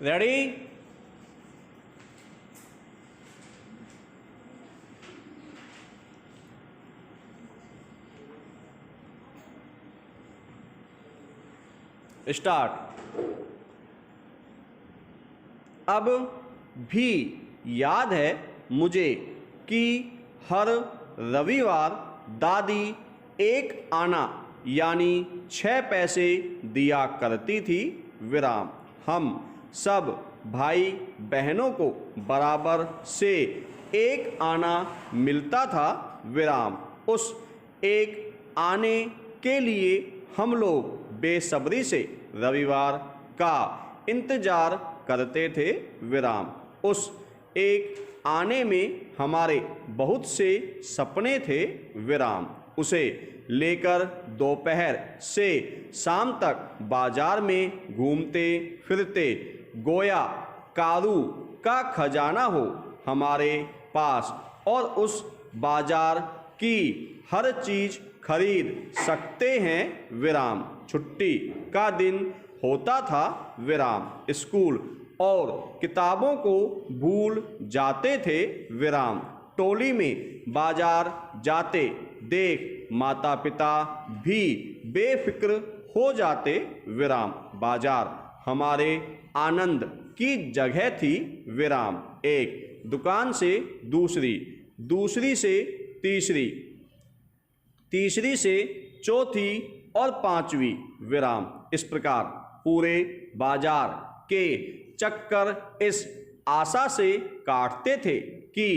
Ready? Start. अब भी याद है मुझे कि हर रविवार दादी एक आना यानी 6 पैसे दिया करती थी विराम। हम सब भाई बहनों को बराबर से एक आना मिलता था विराम। उस एक आने के लिए हम लोग बेसब्री से रविवार का इंतजार करते थे विराम। उस एक आने में हमारे बहुत से सपने थे विराम। उसे लेकर दोपहर से शाम तक बाजार में घूमते फिरते गोया कारू का खजाना हो हमारे पास और उस बाजार की हर चीज खरीद सकते हैं विराम। छुट्टी का दिन होता था विराम। स्कूल और किताबों को भूल जाते थे विराम। टोली में बाजार जाते देख माता पिता भी बेफिक्र हो जाते विराम। बाजार हमारे आनंद की जगह थी विराम। एक दुकान से दूसरी, दूसरी से तीसरी, तीसरी से चौथी और पांचवी विराम। इस प्रकार पूरे बाजार के चक्कर इस आशा से काटते थे कि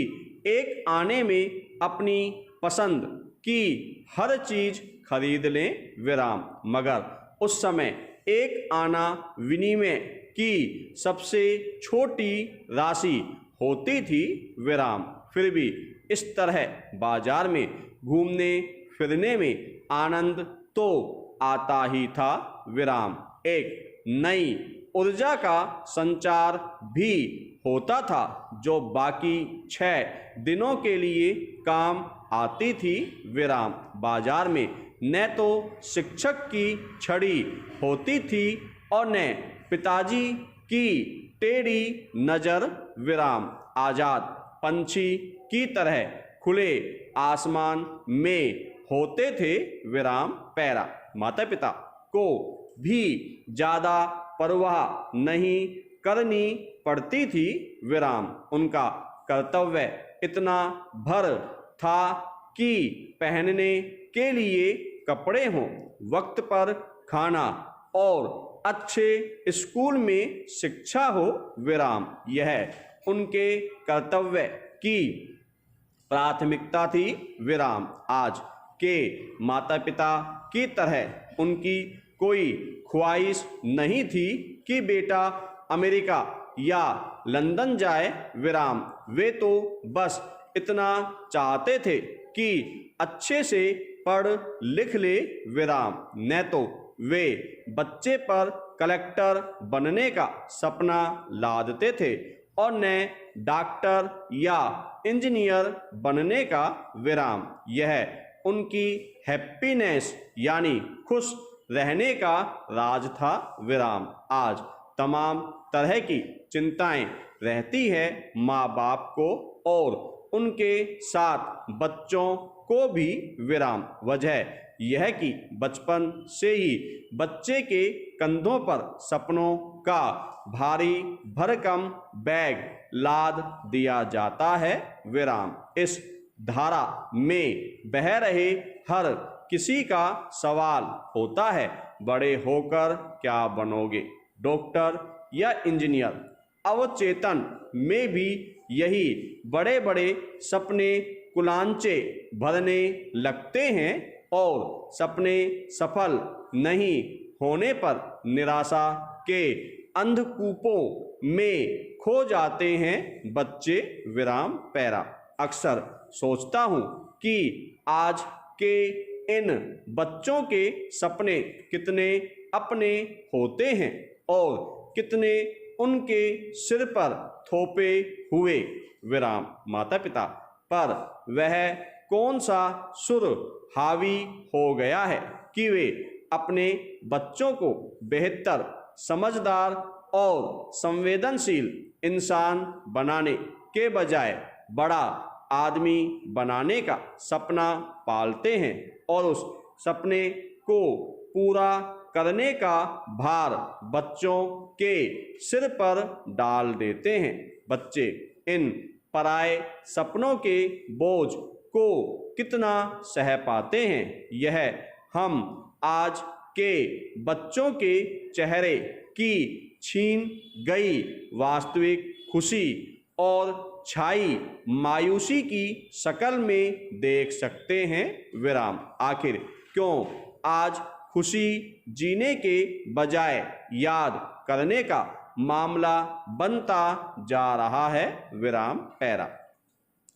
एक आने में अपनी पसंद की हर चीज खरीद लें विराम। मगर उस समय एक आना विनिमय की सबसे छोटी राशि होती थी विराम। फिर भी इस तरह बाजार में घूमने फिरने में आनंद तो आता ही था विराम। एक नई ऊर्जा का संचार भी होता था जो बाकी 6 दिनों के लिए काम आती थी विराम। बाजार में न तो शिक्षक की छड़ी होती थी और न पिताजी की टेढ़ी नजर विराम। आजाद पंछी की तरह खुले आसमान में होते थे विराम पैरा। माता पिता को भी ज्यादा परवाह नहीं करनी पड़ती थी विराम। उनका कर्तव्य इतना भर था कि पहनने के लिए कपड़े हों, वक्त पर खाना और अच्छे स्कूल में शिक्षा हो विराम। यह उनके कर्तव्य की प्राथमिकता थी विराम। आज के माता पिता की तरह उनकी कोई ख्वाहिश नहीं थी कि बेटा अमेरिका या लंदन जाए विराम। वे तो बस इतना चाहते थे कि अच्छे से पढ़ लिख ले विराम। न तो वे बच्चे पर कलेक्टर बनने का सपना लादते थे और न डॉक्टर या इंजीनियर बनने का विराम। यह उनकी हैप्पीनेस यानी खुश रहने का राज था विराम। आज तमाम तरह की चिंताएं रहती है माँ बाप को और उनके साथ बच्चों को भी विराम। वजह यह कि बचपन से ही बच्चे के कंधों पर सपनों का भारी भरकम बैग लाद दिया जाता है विराम। इस धारा में बह रहे हर किसी का सवाल होता है, बड़े होकर क्या बनोगे, डॉक्टर या इंजीनियर। अवचेतन में भी यही बड़े बड़े सपने कुलांचे भरने लगते हैं और सपने सफल नहीं होने पर निराशा के अंधकूपों में खो जाते हैं बच्चे विराम पैरा। अक्सर सोचता हूँ कि आज के इन बच्चों के सपने कितने अपने होते हैं और कितने उनके सिर पर थोपे हुए विराम माता पिता पर वह कौन सा सुर हावी हो गया है कि वे अपने बच्चों को बेहतर, समझदार और संवेदनशील इंसान बनाने के बजाय बड़ा आदमी बनाने का सपना पालते हैं और उस सपने को पूरा करने का भार बच्चों के सिर पर डाल देते हैं। बच्चे इन पराए सपनों के बोझ को कितना सह पाते हैं, यह हम आज के बच्चों के चेहरे की छीन गई वास्तविक खुशी और छाई मायूसी की शक्ल में देख सकते हैं। विराम। आखिर क्यों आज खुशी जीने के बजाय याद करने का मामला बनता जा रहा है? विराम पैरा।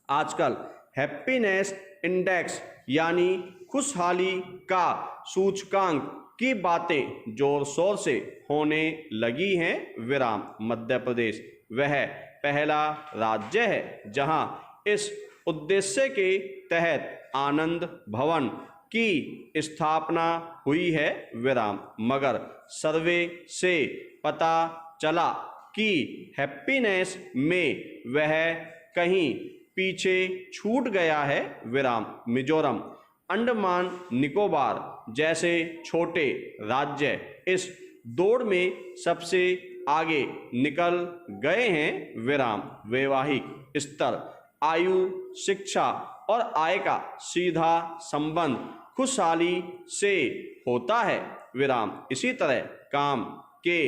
आजकल हैप्पीनेस इंडेक्स यानी खुशहाली का सूचकांक की बातें जोर शोर से होने लगी हैं। विराम। मध्य प्रदेश वह पहला राज्य है जहां इस उद्देश्य के तहत आनंद भवन की स्थापना हुई है। विराम। मगर सर्वे से पता चला कि हैप्पीनेस में वह कहीं पीछे छूट गया है। विराम। मिजोरम, अंडमान निकोबार जैसे छोटे राज्य इस दौड़ में सबसे आगे निकल गए हैं। विराम। वैवाहिक स्तर, आयु, शिक्षा और आय का सीधा संबंध खुशहाली से होता है। विराम। इसी तरह काम के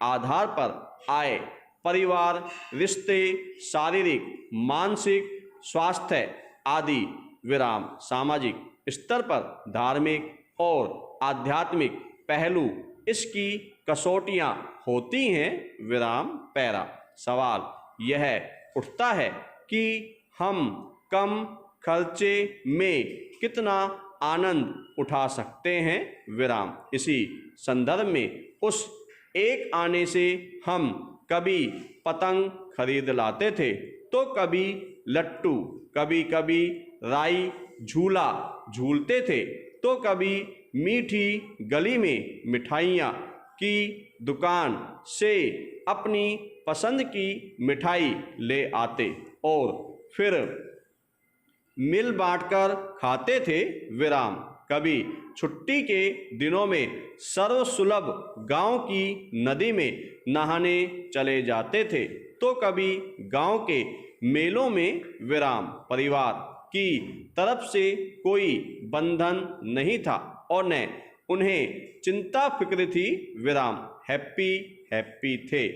आधार पर आय, परिवार, रिश्ते, शारीरिक मानसिक स्वास्थ्य आदि। विराम। सामाजिक स्तर पर धार्मिक और आध्यात्मिक पहलू इसकी कसौटियां होती हैं। विराम पैरा। सवाल यह उठता है कि हम कम खर्चे में कितना आनंद उठा सकते हैं। विराम। इसी संदर्भ में उस एक आने से हम कभी पतंग खरीद लाते थे तो कभी लट्टू, कभी कभी राई झूला झूलते थे तो कभी मीठी गली में मिठाइयाँ की दुकान से अपनी पसंद की मिठाई ले आते और फिर मिल बांटकर खाते थे। विराम। कभी छुट्टी के दिनों में सर्वसुलभ गांव की नदी में नहाने चले जाते थे तो कभी गांव के मेलों में। विराम। परिवार की तरफ से कोई बंधन नहीं था और न उन्हें चिंता फिक्र थी। विराम। हैप्पी हैप्पी थे,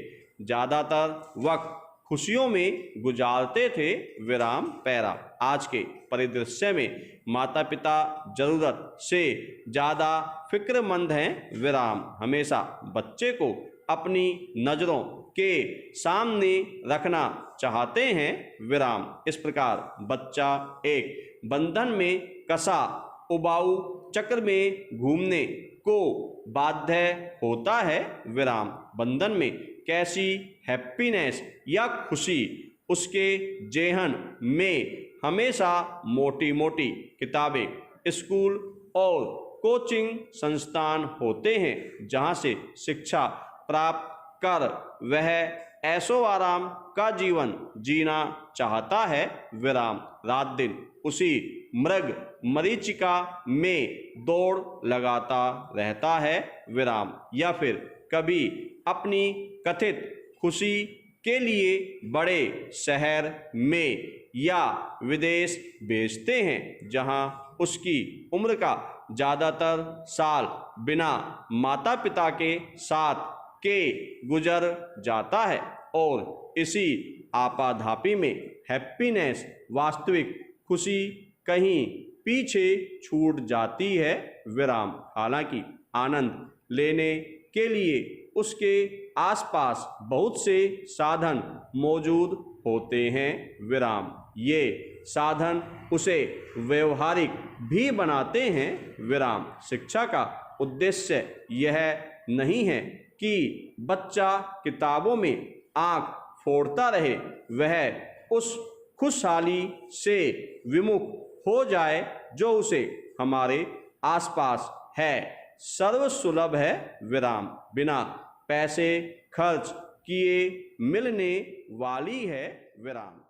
ज़्यादातर वक्त खुशियों में गुजारते थे। विराम पैरा। आज के परिदृश्य में माता पिता जरूरत से ज़्यादा फिक्रमंद हैं। विराम। हमेशा बच्चे को अपनी नज़रों के सामने रखना चाहते हैं। विराम। इस प्रकार बच्चा एक बंधन में कसा उबाऊ चक्र में घूमने को बाध्य होता है। विराम। बंधन में कैसी हैप्पीनेस या खुशी उसके जेहन में हमेशा मोटी मोटी किताबें, स्कूल और कोचिंग संस्थान होते हैं जहां से शिक्षा प्राप्त कर वह ऐशो आराम का जीवन जीना चाहता है। विराम। रात दिन उसी मृग मरीचिका में दौड़ लगाता रहता है। विराम। या फिर कभी अपनी कथित खुशी के लिए बड़े शहर में या विदेश भेजते हैं जहां उसकी उम्र का ज़्यादातर साल बिना माता पिता के साथ के गुजर जाता है और इसी आपाधापी में हैप्पीनेस, वास्तविक खुशी कहीं पीछे छूट जाती है। विराम। हालांकि आनंद लेने के लिए उसके आसपास बहुत से साधन मौजूद होते हैं। विराम। ये साधन उसे व्यवहारिक भी बनाते हैं। विराम। शिक्षा का उद्देश्य यह नहीं है कि बच्चा किताबों में आंख फोड़ता रहे, वह उस खुशहाली से विमुख हो जाए जो उसे हमारे आसपास है, सर्वसुलभ है। विराम। बिना पैसे खर्च किए मिलने वाली है विराम।